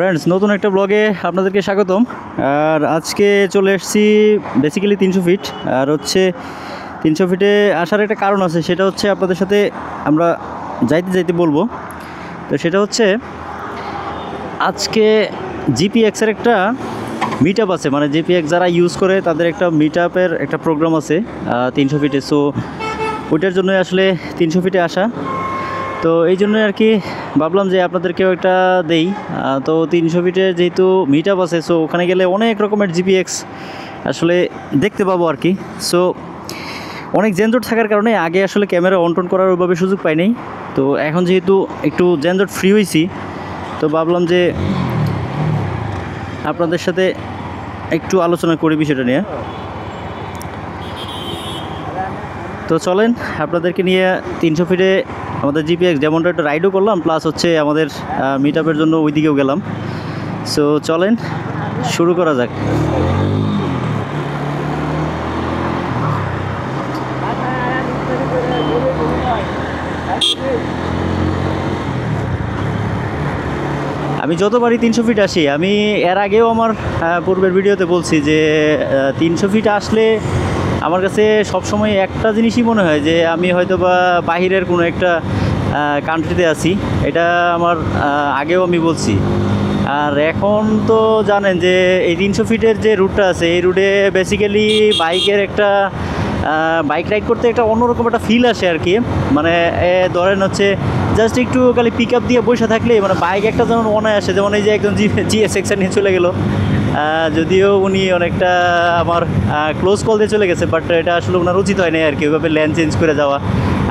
Friends, নতুন একটা ব্লগে আপনাদেরকে স্বাগতম। আর আজকে চলে এসেছি বেসিক্যালি 300 ফিট। আর হচ্ছে 300 ফিটে আসার একটা কারণ আছে, সেটা হচ্ছে আপনাদের সাথে আমরা যাইতে যাইতে বলবো। তো সেটা হচ্ছে আজকে জিপিএক্সের একটা মিট আপ আছে, মানে জিপিএক্স যারা ইউজ করে তাদের একটা মিট আপের একটা প্রোগ্রাম আছে 300 ফিটে। সো ওইটার জন্য আসলে 300 ফিটে আসা। তো এই জন্যই আর কি ভাবলাম যে আপনাদেরকেও একটা দেই। তো 300 ফিটের যেহেতু মিট আপ আছে, সো ওখানে গেলে অনেক রকমের জিপিএক্স আসলে দেখতে পাবো আর কি। সো অনেক জেনজট থাকার কারণে আগে আসলে ক্যামেরা অন টন করার ওইভাবে সুযোগ পাই নাই। তো এখন যেহেতু একটু জেনজট ফ্রি হয়েছি, তো ভাবলাম যে আপনাদের সাথে একটু আলোচনা করি বিষয়টা নিয়ে। তো চলেন আপনাদেরকে নিয়ে 300 ফিটে আমাদের জিপিএক্স যেমনটা একটা রাইডও করলাম, প্লাস হচ্ছে আমাদের মিট আপের জন্য ওই দিকেও গেলাম। সো চলেন শুরু করা যাক। আমি যতবারই 300 ফিট আসি, আমি এর আগেও আমার পূর্বের ভিডিওতে বলছি যে 300 ফিট আসলে আমার কাছে সবসময় একটা জিনিসই মনে হয় যে আমি হয়তো বা বাহিরের কোনো একটা কান্ট্রিতে আছি। এটা আমার আগেও আমি বলছি। আর এখন তো জানেন যে এই 300 ফিটের যে রুটটা আছে, এই রুটে বেসিক্যালি বাইকের একটা বাইক রাইড করতে একটা অন্যরকম একটা ফিল আসে আর কি। মানে ধরেন হচ্ছে জাস্ট একটু খালি পিক আপ দিয়ে বসে থাকলে মানে বাইক একটা যেমন মনে আসে, যেমন এই যে একজন জিএসএক্স নিয়ে চলে গেল। যদিও উনি অনেকটা আমার ক্লোজ কল দিয়ে চলে গেছে, বাট এটা আসলে ওনার উচিত হয় না আর কি ওইভাবে লেন চেঞ্জ করে যাওয়া।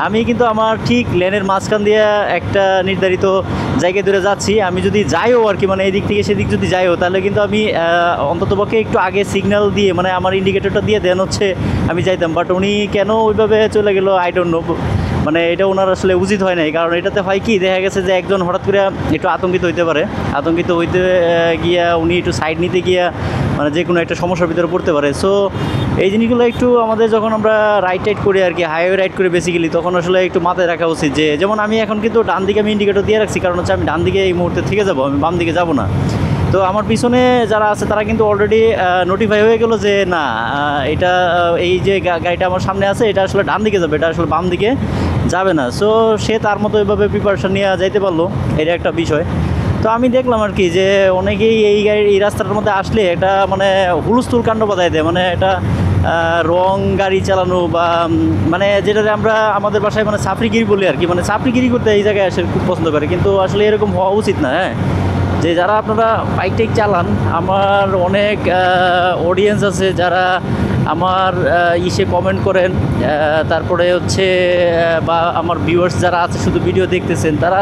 আমি কিন্তু আমার ঠিক লেনের মাঝখান দিয়ে একটা নির্ধারিত জায়গায় ধরে যাচ্ছি। আমি যদি যাইও আর কি, মানে এদিক থেকে সেদিক যদি যাইও, তাহলে কিন্তু আমি অন্ততপক্ষে একটু আগে সিগন্যাল দিয়ে, মানে আমার ইন্ডিকেটরটা দিয়ে দেন হচ্ছে আমি যাইতাম। বাট উনি কেন ওইভাবে চলে গেল আই ডোন্ট নো। মানে এটা ওনার আসলে উচিত হয় নাই, কারণ এটাতে হয় কি, দেখা গেছে যে একজন হঠাৎ করে একটু আতঙ্কিত হইতে পারে। আতঙ্কিত হইতে গিয়া উনি একটু সাইড নিতে গিয়া মানে যে কোনো একটা সমস্যার ভিতরে পড়তে পারে। সো এই জিনিসগুলো একটু আমাদের যখন আমরা রাইড করি আর কি, হাইওয়ে রাইড করি বেসিক্যালি, তখন আসলে একটু মাথায় রাখা উচিত যে যেমন আমি এখন কিন্তু ডান দিকে আমি ইন্ডিকেটর দিয়ে রাখছি, কারণ হচ্ছে আমি ডান দিকে এই মুহূর্তে থেকে যাবো, আমি বাম দিকে যাব না। তো আমার পিছনে যারা আছে তারা কিন্তু অলরেডি নোটিফাই হয়ে গেলো যে না, এটা এই যে গাড়িটা আমার সামনে আছে এটা আসলে ডান দিকে যাবে, এটা আসলে বাম দিকে যাবে না। সো সে তার মতো এভাবে প্রিপারেশন নিয়ে যাইতে পারলো, এটা একটা বিষয়। তো আমি দেখলাম আর কি যে অনেকেই এই রাস্তাটার মধ্যে আসলে এটা মানে হুলস্থুল কাণ্ড বাধায় দেয়, মানে এটা রং গাড়ি চালানো বা মানে যেটাতে আমরা আমাদের বাসায় মানে সাফরিগিরি বলি আর কি, মানে সাফরিগিরি করতে এই জায়গায় আসলে খুব পছন্দ করে। কিন্তু আসলে এরকম হওয়া উচিত না। হ্যাঁ, যে যারা আপনারা বাইক টাইক চালান, আমার অনেক অডিয়েন্স আছে যারা আমার ইসে কমেন্ট করেন, তারপরে হচ্ছে বা আমার ভিউয়ার্স যারা আছে শুধু ভিডিও দেখতেছেন, তারা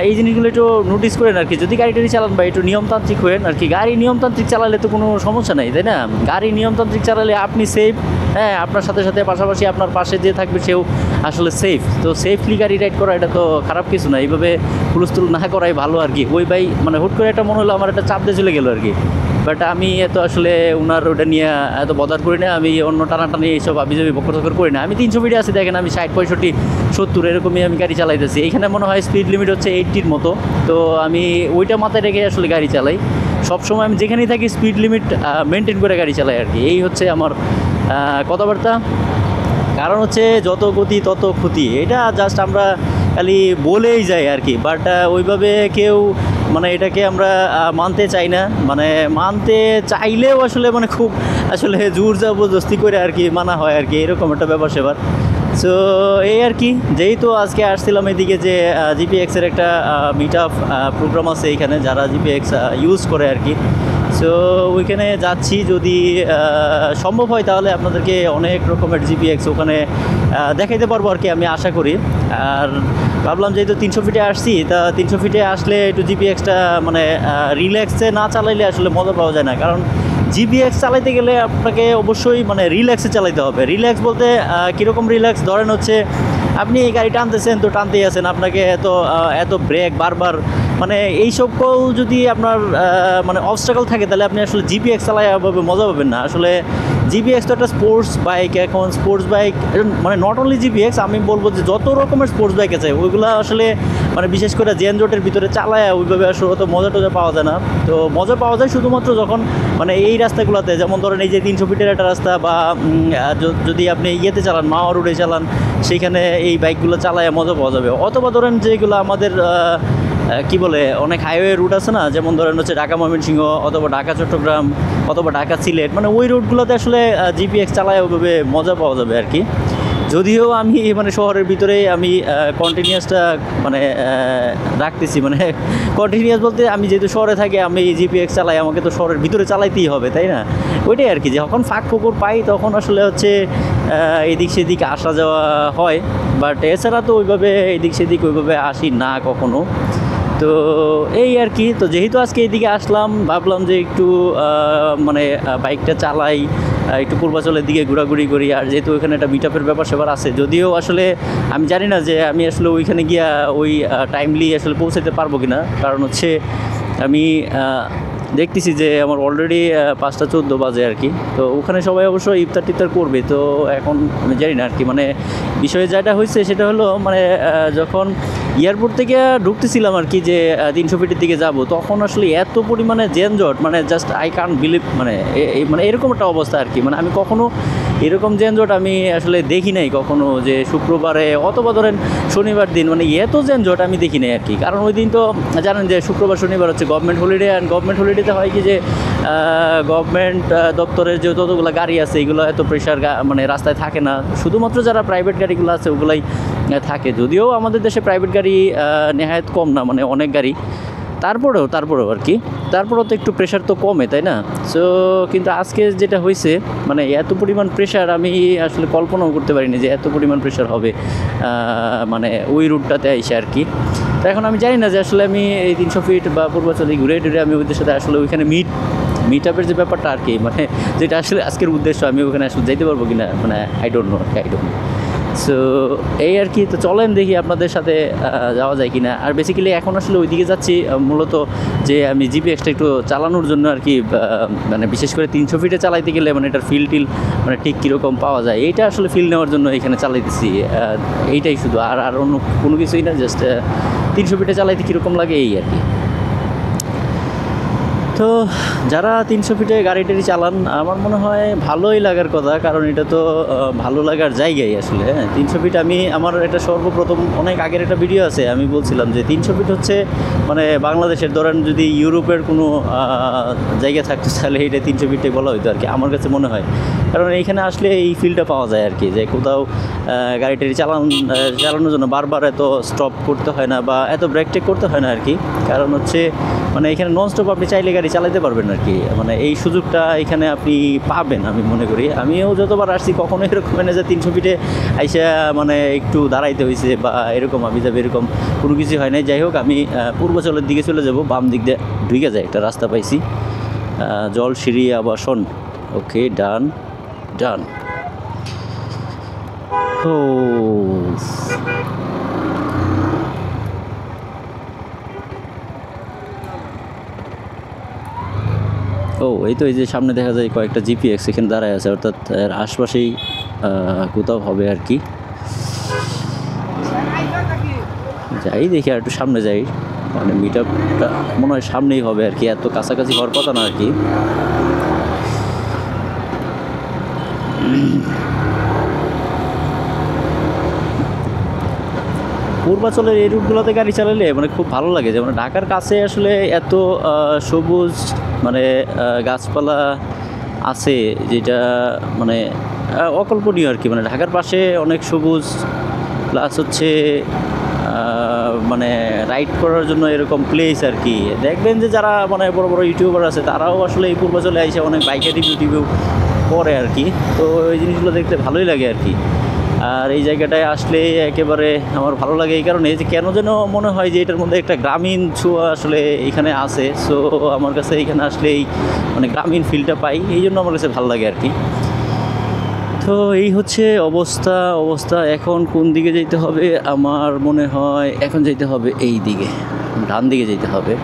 এই জিনিসগুলো একটু নোটিস করেন আর কি। যদি গাড়ি টাড়ি চালান বা একটু নিয়মতান্ত্রিক হয়েন আর কি। গাড়ি নিয়মতান্ত্রিক চালালে তো কোনো সমস্যা নেই, তাই না? গাড়ি নিয়মতান্ত্রিক চালালে আপনি সেফ, হ্যাঁ, আপনার সাথে সাথে পাশাপাশি আপনার পাশে যে থাকবে সেও আসলে সেফ। তো সেফলি গাড়ি রাইড করা এটা তো খারাপ কিছু না, এইভাবে হুলস্থুল না করাই ভালো আর কি। ওই ভাই মানে হুট করে একটা মনে হলো আমার একটা চাপ দিয়ে চলে গেলো আর কি। বাট আমি এত আসলে ওনার ওটা নিয়ে এত বদার করি না, আমি অন্য টানাটানি এইসব আবিজাবি বকর করি না। আমি 300 ফিটে আছি, দেখেন আমি 60, 65, 70 এরকমই আমি গাড়ি চালাইতেছি। এইখানে মনে হয় স্পিড লিমিট হচ্ছে 80-র মতো। তো আমি ওইটা মাথায় রেখে আসলে গাড়ি চালাই সবসময়। আমি যেখানেই থাকি স্পিড লিমিট মেনটেন করে গাড়ি চালাই আর কি। এই হচ্ছে আমার কথাবার্তা। কারণ হচ্ছে যত গতি তত ক্ষতি, এটা জাস্ট আমরা খালি বলেই যাই আর কি। বাট ওইভাবে কেউ মানে এটাকে আমরা মানতে চাই না, মানে মানতে চাইলেও আসলে মানে খুব আসলে জোর জবরদস্তি করে আর কি মানা হয় আর কি, এরকম একটা ব্যাপার সেবার। সো এই আর কি, যেহেতু আজকে আসছিলাম এদিকে যে জিপিএক্সের একটা মিট আপ প্রোগ্রাম আছে এইখানে, যারা জিপিএক্স ইউজ করে আর কি। সো ওইখানে যাচ্ছি, যদি সম্ভব হয় তাহলে আপনাদেরকে অনেক রকমের জিপিএক্স ওখানে দেখাইতে পারবো আর কি, আমি আশা করি। আর ভাবলাম যেহেতু 300 ফিটে আসছি, তা 300 ফিটে আসলে একটু জিপিএক্সটা মানে রিল্যাক্সে না চালাইলে আসলে মজা পাওয়া যায় না। কারণ জিপিএক্স চালাইতে গেলে আপনাকে অবশ্যই মানে রিল্যাক্সে চালাইতে হবে। রিল্যাক্স বলতে কীরকম রিল্যাক্স, ধরেন হচ্ছে আপনি এই গাড়ি টানতেছেন তো টানতেই আছেন, আপনাকে এত ব্রেক বারবার, মানে এই সকল যদি আপনার মানে অবস্ট্রাকল থাকে, তাহলে আপনি আসলে জিপিএক্স চালায় মজা পাবেন না। আসলে জিপিএক্স তো একটা স্পোর্টস বাইক, এখন স্পোর্টস বাইক মানে নট অনলি জিপিএক্স, আমি বলবো যে যত রকমের স্পোর্টস বাইক আছে ওইগুলো আসলে মানে বিশেষ করে যানজটের ভিতরে চালায় ওইভাবে আসলে অত মজা টজা পাওয়া যায় না। তো মজা পাওয়া যায় শুধুমাত্র যখন মানে এই রাস্তাগুলোতে, যেমন ধরেন এই যে 300 ফিটের একটা রাস্তা, বা যদি আপনি ইয়েতে চালান, মাওয়া রোডে চালান, সেইখানে এই বাইকগুলো চালায় মজা পাওয়া যাবে। অথবা ধরেন যেগুলো আমাদের কি বলে অনেক হাইওয়ে রুট আছে না, যেমন ধরেন হচ্ছে ঢাকা ময়মনসিংহ, অথবা ঢাকা চট্টগ্রাম, অথবা ঢাকা সিলেট, মানে ওই রুটগুলোতে আসলে জিপিএক্স চালায় ওইভাবে মজা পাওয়া যাবে আর কি। যদিও আমি মানে শহরের ভিতরে আমি কন্টিনিউয়াসটা মানে রাখতেছি, মানে কন্টিনিউয়াস বলতে আমি যেহেতু শহরে থাকি, আমি জিপিএক্স চালাই, আমাকে তো শহরের ভিতরে চালাইতেই হবে, তাই না? ওইটাই আর কি, যখন ফাঁক ফোকর পাই তখন আসলে হচ্ছে এদিক সেদিক আসা যাওয়া হয়, বাট এছাড়া তো ওইভাবে এদিক সেদিক ওইভাবে আসি না কখনো। তো এই আর কি। তো যেহেতু আজকে এইদিকে আসলাম, ভাবলাম যে একটু মানে বাইকটা চালাই, একটু পূর্বাচলের দিকে ঘোরাঘুরি করি। আর যেহেতু ওইখানে একটা মিট আপের ব্যাপার স্যাপার আছে, যদিও আসলে আমি জানি না যে আমি আসলে ওইখানে গিয়া ওই টাইমলি আসলে পৌঁছাতে পারবো কি না, কারণ হচ্ছে আমি দেখতেছি যে আমার অলরেডি 5টা 14 বাজে আর কি। তো ওখানে সবাই অবশ্য ইফতার টিফতার করবে, তো এখন আমি জানি না আর কি। মানে বিষয়ে যেটা হয়েছে সেটা হলো মানে যখন এয়ারপোর্ট থেকে ঢুকতেছিলাম আর কি, যে 300 ফিটের দিকে যাব, তখন আসলে এত পরিমাণে যানজট, মানে জাস্ট আই কান্ট বিলিভ, মানে মানে এরকম একটা অবস্থা আর কি। মানে আমি কখনো এরকম যানজট আমি আসলে দেখি নাই কখনো, যে শুক্রবারে অথবা ধরেন শনিবার দিন মানে এত যানজট আমি দেখি নাই আর কি। কারণ ওই দিন তো জানেন যে শুক্রবার শনিবার হচ্ছে গভর্নমেন্ট হলিডে, অ্যান্ড গভর্নমেন্ট হলিডেতে হয় কি যে গভর্নমেন্ট দপ্তরের যে যতগুলো গাড়ি আছে এগুলো এত প্রেশার মানে রাস্তায় থাকে না, শুধুমাত্র যারা প্রাইভেট গাড়িগুলো আছে ওগুলাই থাকে। যদিও আমাদের দেশে প্রাইভেট গাড়ি নেহায়ত কম না, মানে অনেক গাড়ি, তারপরেও আর কি, তারপরেও তো একটু প্রেশার তো কমে, তাই না? সো কিন্তু আজকে যেটা হয়েছে মানে এত পরিমাণ প্রেশার আমি আসলে কল্পনাও করতে পারিনি যে এত পরিমাণ প্রেশার হবে মানে ওই রুটটাতে এসে আর কি। তো এখন আমি জানি না যে আসলে আমি এই 300 ফিট বা পূর্বাচলে ঘুরে টুরে আমি ওদের সাথে আসলে ওইখানে মিট আপের যে ব্যাপারটা আর কি, মানে যেটা আসলে আজকের উদ্দেশ্য, আমি ওখানে আসলে যাইতে পারবো কি না, মানে আই ডোন্ট নো। সো এই আর কি। তো চলেন দেখি আপনাদের সাথে যাওয়া যায় কিনা। আর বেসিক্যালি এখন আসলে ওইদিকে যাচ্ছি মূলত যে আমি জিপিএক্সটা একটু চালানোর জন্য আর কি, মানে বিশেষ করে 300 ফিটে চালাইতে গেলে মানে এটার ফিল টিল মানে ঠিক কীরকম পাওয়া যায় এইটা আসলে ফিল নেওয়ার জন্য এখানে চালাইতেছি, এইটাই শুধু। আর অন্য কোনো কিছুই না, জাস্ট 300 ফিটে চালাইতে কীরকম লাগে এই আর কি। তো যারা 300 ফিটে গাড়ি টাড়ি চালান, আমার মনে হয় ভালোই লাগার কথা, কারণ এটা তো ভালো লাগার জায়গায় আসলে। হ্যাঁ, 300 ফিট আমি আমার এটা সর্বপ্রথম অনেক আগের একটা ভিডিও আছে, আমি বলছিলাম যে 300 ফিট হচ্ছে মানে বাংলাদেশের ধরেন যদি ইউরোপের কোনো জায়গা থাকতো তাহলে এটা 300 ফিটে বলা হইতো আর কি, আমার কাছে মনে হয়। কারণ এইখানে আসলে এই ফিলটা পাওয়া যায় আর কি, যে কোথাও গাড়ি টাড়ি চালানোর জন্য বারবার এত স্টপ করতে হয় না, বা এত ব্রেক টেক করতে হয় না আর কি। কারণ হচ্ছে মানে এখানে নন স্টপ আপনি চাইলে গাড়ি চালাতে পারবেন আর কি, মানে এই সুযোগটা এখানে আপনি পাবেন আমি মনে করি। আমিও যতবার আসছি কখনো এরকম না যে 300 ফিটে আইসা মানে একটু দাঁড়াইতে হয়েছে বা এরকম আমি যাবে এরকম কোনো কিছু হয় নাই। যাই হোক, আমি পূর্বাচলের দিকে চলে যাব, বাম দিক দিয়ে ঢুকে যায় একটা রাস্তা পাইছি, জলসিঁড়ি আবাসন। ওকে, ডান। ও এই তো, এই যে সামনে দেখা যায় কয়েকটা জিপিএক্স এখানে দাঁড়ায় আছে, অর্থাৎ এর আশপাশেই কোথাও হবে আর কি। যাই দেখি আর একটু সামনে যাই, মানে মিট আপটা মনে হয় সামনেই হবে আর কি, এত কাছাকাছি হওয়ার কথা না আর কি। পূর্বাচলের এই রুটগুলোতে গাড়ি চালালে মানে খুব ভালো লাগে, যেমন ঢাকার কাছে আসলে এত সবুজ মানে গাছপালা আছে যেটা মানে অকল্পনীয় আর কি। মানে ঢাকার পাশে অনেক সবুজ, প্লাস হচ্ছে মানে রাইড করার জন্য এরকম প্লেস আর কি। দেখবেন যে যারা মানে বড় বড় ইউটিউবার আছে তারাও আসলে এই পূর্বাচলে এসে অনেক বাইকের রিভিউ করে আর কি। তো এই জিনিসগুলো দেখতে ভালোই লাগে আর কি। আর এই জায়গাটায় আসলে একেবারে আমার ভালো লাগে এই কারণে যে কেন যেন মনে হয় যে এটার মধ্যে একটা গ্রামীণ ছোঁয়া আসলে এখানে আছে। সো আমার কাছে এখানে আসলেই মানে গ্রামীণ ফিলটা পাই, এই জন্য আমার কাছে ভালো লাগে আর কি। তো এই হচ্ছে অবস্থা। এখন কোন দিকে যেতে হবে? আমার মনে হয় এখন যেতে হবে এই দিকে, ডান দিকে যেতে হবে।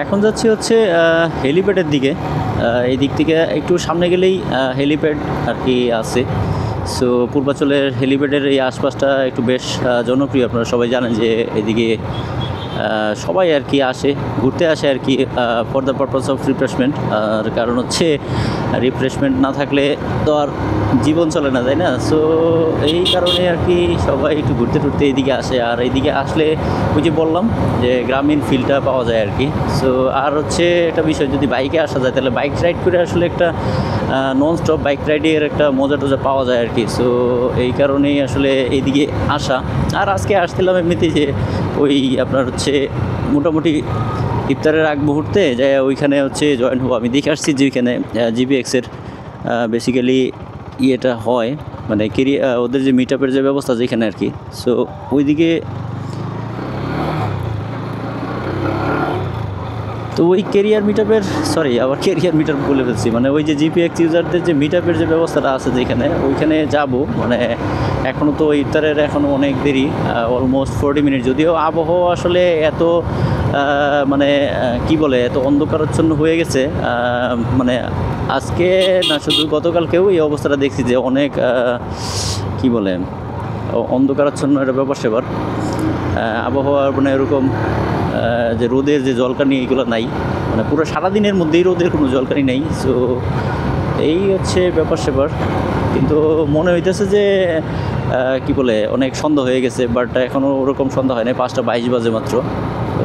এখন যাচ্ছি হচ্ছে হেলিপ্যাডের দিকে। এই দিক থেকে একটু সামনে গেলেই হেলিপ্যাড আর কি আছে। সো পূর্বাচলের হেলিপ্যাডের এই আশপাশটা একটু বেশ জনপ্রিয়। আপনারা সবাই জানেন যে এদিকে সবাই আর কি আসে, ঘুরতে আসে আর কি, for the purpose of refreshment. আর কারণ হচ্ছে রিফ্রেশমেন্ট না থাকলে তো আর জীবন চলে না, তাই না? সো এই কারণে আর কি সবাই একটু ঘুরতে টুরতে এইদিকে আসে। আর এইদিকে আসলে ওই যে বললাম যে গ্রামীণ ফিলটা পাওয়া যায় আর কি। সো আর হচ্ছে একটা বিষয়, যদি বাইকে আসা যায় তাহলে বাইক রাইড করে আসলে একটা নন স্টপ বাইক রাইডের একটা মজা টজা পাওয়া যায় আর কি। সো এই কারণেই আসলে এইদিকে আসা। আর আজকে আসছিলাম এমনিতেই যে ওই আপনার হচ্ছে মোটামুটি ইফতারের আগ মুহূর্তে যাই ওইখানে হচ্ছে জয়েন হবো। আমি দেখে আসছি যে ওইখানে জিপিএক্সের বেসিক্যালি ইয়েটা হয়, মানে ওদের যে মিট আপের যে ব্যবস্থা যেখানে আর কি। সো ওইদিকে তো ওই কেরিয়ার মিট আপের কেরিয়ার মিট আপ বলে ফেলছি, মানে ওই যে জিপিএক্স ইউজারদের যে মিট আপের যে ব্যবস্থাটা আছে যেখানে, ওইখানে যাব। মানে এখনও তো ইফতারের এখনও অনেক দেরি, অলমোস্ট 40 মিনিট। যদিও আবহাওয়া আসলে এত মানে কি বলে এত অন্ধকারাচ্ছন্ন হয়ে গেছে, মানে আজকে না শুধু গতকালকেও এই অবস্থাটা দেখছি যে অনেক কি বলে অন্ধকারাচ্ছন্ন একটা ব্যাপার সেবার। আবহাওয়ার মানে এরকম যে রোদের যে জলকানি এইগুলো নাই, মানে পুরো সারাদিনের মধ্যেই রোদের কোনো জলকানি নেই। সো এই হচ্ছে ব্যাপার সেবার। কিন্তু মনে হইতেছে যে কি বলে অনেক সন্ধ্যা হয়ে গেছে, বাট এখনও ওরকম সন্ধ্যা হয় না। 5:22 বাজে মাত্র।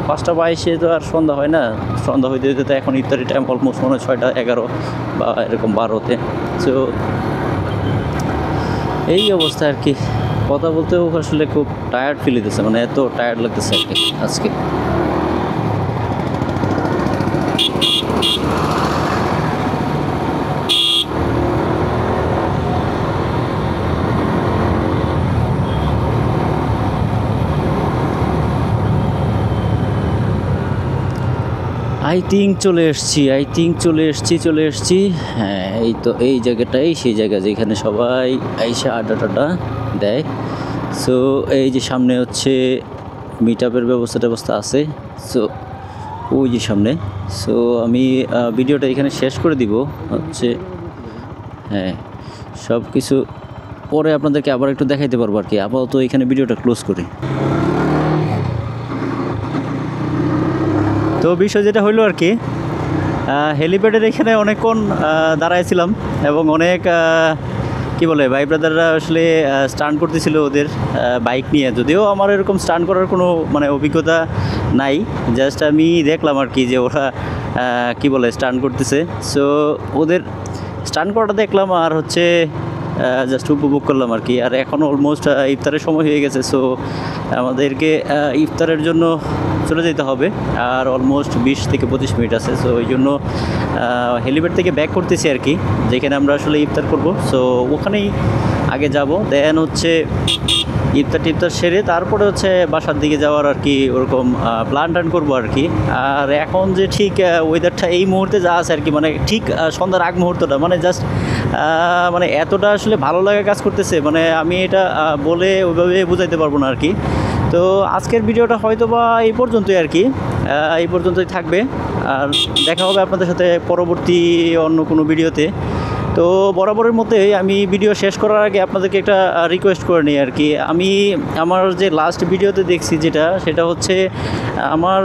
5:22 তো আর সন্ধ্যা হয় না। সন্ধ্যা হইতে হইতে তো এখন ইফতারি টাইম অলমোস্ট মনে হয় 6:11 বা এরকম 12-তে। সো এই অবস্থা আর কি। কথা বলতেও আসলে খুব টায়ার্ড ফিল হইতেছে, মানে এত টায়ার্ড লাগতেছে আর কি আজকে। আই থিঙ্ক চলে এসছি। হ্যাঁ, এই তো এই জায়গাটাই সেই জায়গা যেখানে সবাই আইসা আড্ডা টাড্ডা দেয়। সো এই যে সামনে হচ্ছে মিট আপের ব্যবস্থা আছে। সো ওই যে সামনে। সো আমি ভিডিওটা এখানে শেষ করে দিব হচ্ছে। হ্যাঁ, সব কিছু পরে আপনাদেরকে আবার একটু দেখাইতে পারবো আর কি। আপাতত এখানে ভিডিওটা ক্লোজ করি। তো বিষয় যেটা হইলো আর কি, হেলিপ্যাডের এখানে অনেকক্ষণ দাঁড়াইছিলাম এবং অনেক কি বলে ভাই ব্রাদাররা আসলে স্টান্ট করতেছিল ওদের বাইক নিয়ে। যদিও আমার এরকম স্টান্ট করার কোনো মানে অভিজ্ঞতা নাই, জাস্ট আমি দেখলাম আর কি যে ওরা কি বলে স্টান্ট করতেছে। সো ওদের স্টান্ট করাটা দেখলাম আর হচ্ছে জাস্ট উপভোগ করলাম আর কি। আর এখন অলমোস্ট ইফতারের সময় হয়ে গেছে। সো আমাদেরকে ইফতারের জন্য চলে যেতে হবে, আর অলমোস্ট 20 থেকে 25 মিনিট আছে। সো ওই জন্য হেলিপ্যাড থেকে ব্যাক করতেছি আর কি, যেখানে আমরা আসলে ইফতার করব। সো ওখানেই আগে যাব, দেন হচ্ছে ইফতার সেরে তারপরে হচ্ছে বাসার দিকে যাওয়ার আর কি ওরকম প্ল্যান করবো আর কি। আর এখন যে ঠিক ওয়েদারটা এই মুহূর্তে যা আছে আর কি, মানে ঠিক সন্ধ্যার আগ মুহূর্তটা মানে জাস্ট মানে এতটা আসলে ভালো লাগা কাজ করতেছে, মানে আমি এটা বলে ওইভাবে বোঝাইতে পারবো না আর কি। তো আজকের ভিডিওটা হয়তো বা এই পর্যন্তই আর কি, এই পর্যন্তই থাকবে। আর দেখা হবে আপনাদের সাথে পরবর্তী অন্য কোনো ভিডিওতে। তো বরাবরের মধ্যেই আমি ভিডিও শেষ করার আগে আপনাদেরকে একটা রিকোয়েস্ট করে নিই আর কি। আমি আমার যে লাস্ট ভিডিওতে দেখছি সেটা হচ্ছে আমার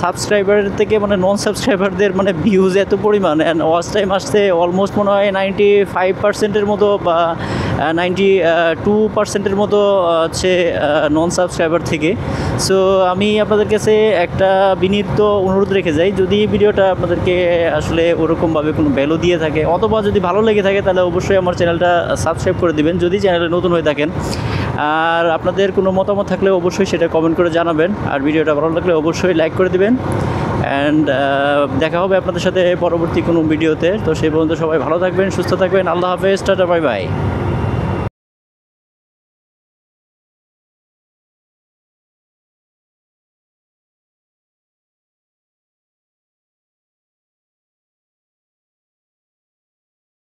সাবস্ক্রাইবারের থেকে মানে নন সাবস্ক্রাইবারদের মানে ভিউজ এত পরিমাণ অ্যান্ড ওয়াচ টাইম আসছে অলমোস্ট মনে হয় 95%-এর মতো বা 92%-এর মতো হচ্ছে নন সাবস্ক্রাইবার থেকে। সো আমি আপনাদের কাছে একটা বিনীত অনুরোধ রেখে যাই, যদি ভিডিওটা আপনাদেরকে আসলে ওরকমভাবে কোনো ভ্যালু দিয়ে থাকে অথবা যদি ভালো লেগে থাকে তাহলে অবশ্যই আমার চ্যানেলটা সাবস্ক্রাইব করে দিবেন যদি চ্যানেলে নতুন হয়ে থাকেন। আর আপনাদের কোনো মতামত থাকলে অবশ্যই সেটা কমেন্ট করে জানাবেন। আর ভিডিওটা ভালো লাগলে অবশ্যই লাইক করে দিবেন। অ্যান্ড দেখা হবে আপনাদের সাথে পরবর্তী কোনো ভিডিওতে। তো সেই পর্যন্ত সবাই ভালো থাকবেন, সুস্থ থাকবেন। আল্লাহ হাফেজ, টাটা, বাই বাই।